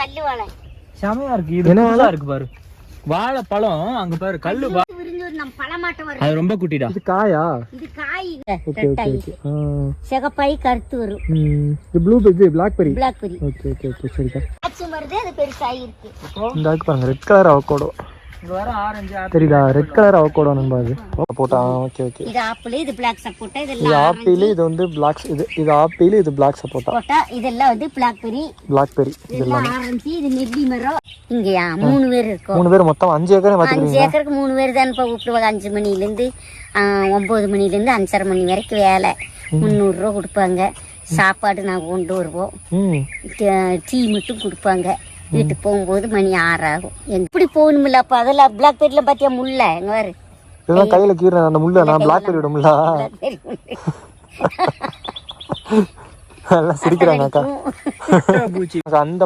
கல்லு வாழை செமையா இருக்கு. இது என்ன இருக்கு பாரு, வாழைப்பழம் அங்க பாரு, கல்லு அது ரொம்ப குட்டிடா. இது காயா? இது காய். சிகப்பாய் கருத்து வரும். இது blueberry, blackberry. Okay okay okay சரிடா. வருது, அது பெருசாகி இருக்கு. இந்த பாருங்க, ரெட் கலர் அவகோடோ. இது வர ஆரஞ்சு தெரியுதா? ரெட் கலர் அவகோடோ நம்ம அது போட்டா. Okay okay. இது ஆப்பிள், இது பிளாக் சப்போட்டா. இது ஆப்பிள், இது வந்து பிளாக், இது ஆப்பிள், இது பிளாக் சப்போட்டா. இதெல்லாம் வந்து பிளாக்பெர்ரி. இதெல்லாம் ஆரஞ்சு, இது நெல்லி மரம். இங்கயா 3 பேர் இருக்கோம். 3 பேர் மொத்தம் 5 ஏக்கர் பாத்துக்கிறீங்க. 5 ஏக்கருக்கு 3 பேர் தான் இப்ப கூப்பிடுவாங்க. 5 மணில இருந்து 9 மணில இருந்து 5:30 மணி வரைக்கும் வேலை. 300 ரூபா கொடுப்பாங்க. சாப்பாடு நாங்கள் கொண்டு வருவோம். டீ மட்டும் கொடுப்பாங்க. வீட்டுக்கு போகும்போது மணி 6 ஆகும். எப்படி போகணுமில்ல. அப்போ அதெல்லாம் பிளாக்பெர்ரியில் பார்த்தியா முல்லை எங்க வேறு இதெல்லாம் கையில் கீறேன். அந்த முல்லை நான் பிளாக்பெர்ரி விடும்ல. எல்லாம் சிரிக்கிறாங்க அக்கா. அந்த